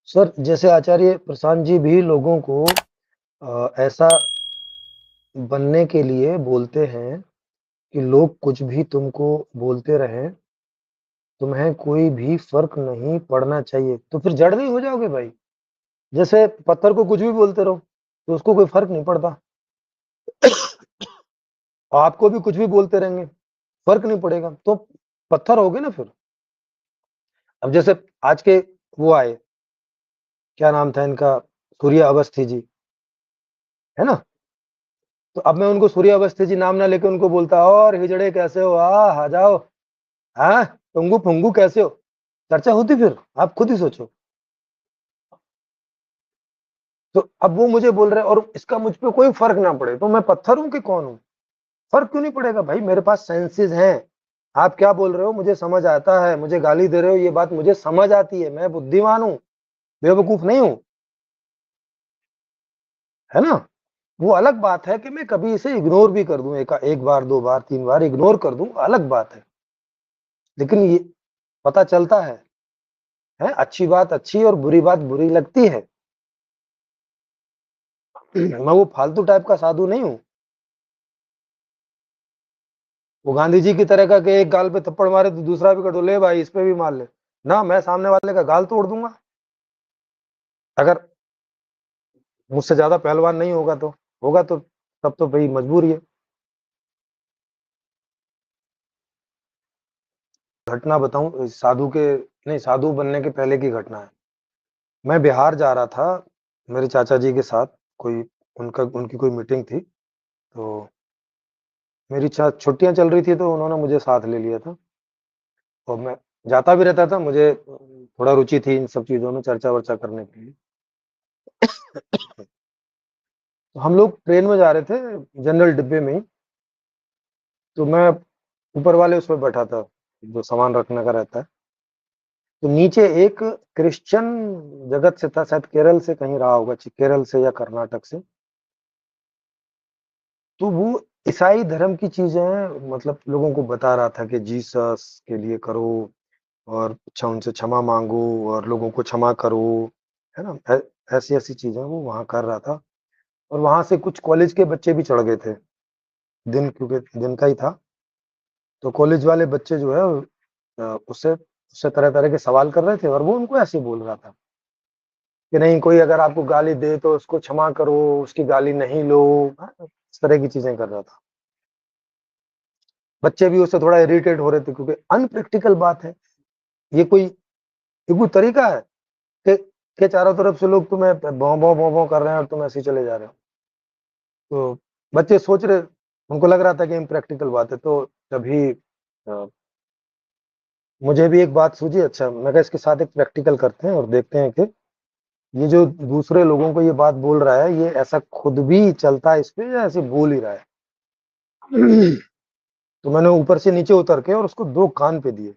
Sir, जैसे आचार्य प्रशांत जी भी लोगों को ऐसा बनने के लिए बोलते हैं कि लोग कुछ भी तुमको बोलते रहें, तुम्हें कोई भी फ़र्क नहीं पड़ना चाहिए। तो फिर जड़ नहीं हो जाओगे भाई? जैसे पत्थर को कुछ भी बोलते रहो, तो उसको कोई फ़र्क नहीं पड़ता। आपको भी कुछ भी बोलते रहेंगे, फ़र्क नहीं पड़ेगा, तो पत्थर होगे ना फिर। अब जैसे आज के वो आए, क्या नाम था इनका? सूर्य अवस्थी जी, है ना? तो अब मैं उनको सूर्य अवस्थी जी नाम ना लेके उनको बोलता, और हिजड़े कैसे हो? आ जाओ। हाँ, टुंगू फुंगू कैसे हो? चर्चा होती फिर? आप खुद ही सोचो। तो अब वो मुझे बोल रहे हैं और इसका मुझ पे कोई फर्क ना पड़े, तो मैं पत्थर हूं कि कौन हूं? फर्क क्यों नहीं पड़ेगा भाई? मेरे पास सेंसेस हैं। आप क्या बोल रहे हो मुझे समझ आता है, मुझे गाली दे रहे हो ये बात मुझे समझ आती है, मैं बुद्धिमान हूं, बेवकूफ नहीं हूं, है ना? वो अलग बात है कि मैं कभी इसे इग्नोर भी कर दूं, एक बार, दो बार, तीन बार इग्नोर कर दूं, अलग बात है। लेकिन ये पता चलता है अच्छी बात अच्छी और बुरी बात बुरी लगती है। मैं वो फालतू टाइप का साधु नहीं हूं। वो गांधी जी की तरह का कि एक गाल पे थप्पड़ मारे तो दूसरा भी कर दो, ले भाई इस पे भी मार ले ना, मैं सामने वाले का गाल तोड़ दूंगा अगर मुझसे ज्यादा पहलवान नहीं होगा तो। होगा तो तब तो भाई मजबूरी है। घटना बताऊं साधु के, नहीं साधु बनने के पहले की घटना है। मैं बिहार जा रहा था मेरे चाचा जी के साथ, कोई उनकी कोई मीटिंग थी। तो मेरी छुट्टियां चल रही थी तो उन्होंने मुझे साथ ले लिया था और मैं जाता भी रहता था। मुझे थोड़ा रुचि थी इन सब चीजों में, चर्चा वर्चा करने के लिए। तो हम लोग ट्रेन में जा रहे थे, जनरल डिब्बे में ही। तो मैं ऊपर वाले उसमें बैठा था जो सामान रखने का रहता है। तो नीचे एक क्रिश्चियन जगत से था, शायद केरल से कहीं रहा होगा, केरल से या कर्नाटक से। तो वो ईसाई धर्म की चीजें मतलब लोगों को बता रहा था कि जीसस के लिए करो और अच्छा उनसे क्षमा मांगो और लोगों को क्षमा करो, है ना? ऐसी ऐसी चीजें वो वहां कर रहा था। और वहां से कुछ कॉलेज के बच्चे भी चढ़ गए थे, दिन क्योंकि दिन का ही था। तो कॉलेज वाले बच्चे जो है उससे उससे तरह तरह के सवाल कर रहे थे और वो उनको ऐसे ही बोल रहा था कि नहीं, कोई अगर आपको गाली दे तो उसको क्षमा करो, उसकी गाली नहीं लो। हाँ, इस तरह की चीजें कर रहा था। बच्चे भी उससे थोड़ा इरिटेट हो रहे थे क्योंकि अनप्रैक्टिकल बात है। ये कोई तरीका है कि चारों तरफ से लोग तुम्हें भौं भौं भौं भौं कर रहे हैं और तुम ऐसे ही चले जा रहे हो। तो बच्चे सोच रहे, उनको लग रहा था कि इम्प्रैक्टिकल बात है। तो तभी मुझे भी एक बात सूझी, अच्छा मैं कहा इसके साथ एक प्रैक्टिकल करते हैं और देखते हैं कि ये जो दूसरे लोगों को ये बात बोल रहा है ये ऐसा खुद भी चलता है इस पे या ऐसे बोल ही रहा है। तो मैंने ऊपर से नीचे उतर के और उसको दो कान पे दिए।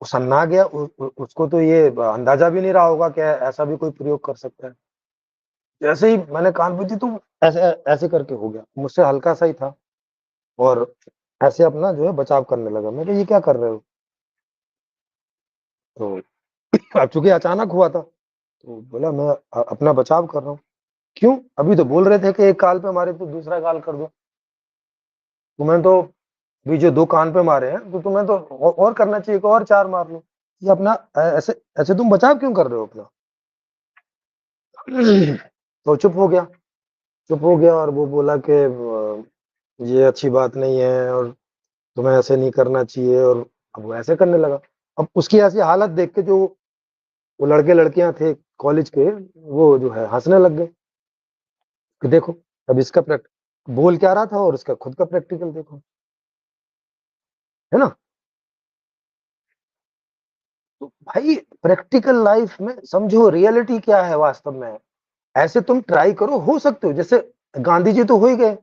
वो सन्ना गया। उसको तो ये अंदाजा भी नहीं रहा होगा कि ऐसा भी कोई प्रयोग कर सकता है। जैसे ही मैंने कान पे दी तो ऐसे ऐसे करके हो गया, मुझसे हल्का सा ही था और ऐसे अपना जो है बचाव करने लगा। मैं कहा ये क्या कर रहे हो? तो अब चूंकि अचानक हुआ था तो बोला मैं अपना बचाव कर रहा हूँ। क्यों? अभी तो बोल रहे थे कि एक गाल पे मारे तो दूसरा गाल कर दो। तुम्हें तो भी जो दो कान पे मारे हैं तो तुम्हें तो और करना चाहिए कि और चार मार लो। ये अपना ऐसे ऐसे तुम बचाव क्यों कर रहे हो अपना? तो चुप हो गया और वो बोला कि ये अच्छी बात नहीं है और तुम्हें ऐसे नहीं करना चाहिए। और अब वो ऐसे करने लगा। अब उसकी ऐसी हालत देख के जो वो लड़के लड़कियां थे कॉलेज के, वो जो है हंसने लग गए कि देखो अब इसका बोल क्या रहा था और इसका खुद का प्रैक्टिकल देखो, है ना? तो भाई प्रैक्टिकल लाइफ में समझो रियलिटी क्या है वास्तव में। ऐसे तुम ट्राई करो, हो सकते हो। जैसे गांधी जी तो हो ही गए,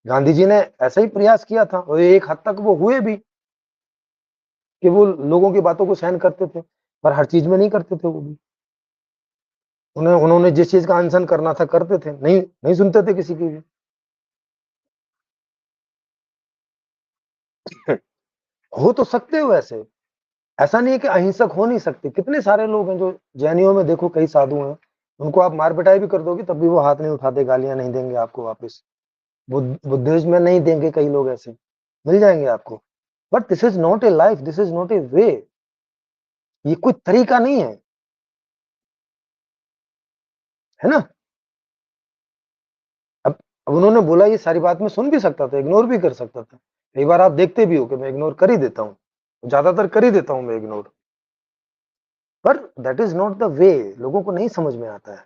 गांधी जी ने ऐसा ही प्रयास किया था और एक हद तक वो हुए भी कि वो लोगों की बातों को सहन करते थे, पर हर चीज में नहीं करते थे वो भी। उन्होंने जिस चीज का अनशन करना था करते थे, नहीं नहीं सुनते थे किसी की भी। हो तो सकते हो ऐसे, ऐसा नहीं है कि अहिंसक हो नहीं सकते, कितने सारे लोग हैं जो जैनियों में देखो कई साधु हैं, उनको आप मार-पिटाई भी कर दोगे तब भी वो हाथ नहीं उठाते, गालियाँ नहीं देंगे आपको वापस। बुद्धिज़्म में नहीं देंगे कई लोग ऐसे, मिल जाएँगे आपको। But this is not a life, this is not a way, ये कोई तरीका नहीं है ना? अब अब उन्होंने बोला ये सारी बात मैं सुन भी सकता था, इग्नोर भी कर सकता था। कई बार आप देखते भी हो कि मैं इग्नोर कर ही देता हूँ, ज़्यादातर कर ही देता हूँ मैं इग्नोर। पर that is not the way, लोगों को नहीं समझ में आता है।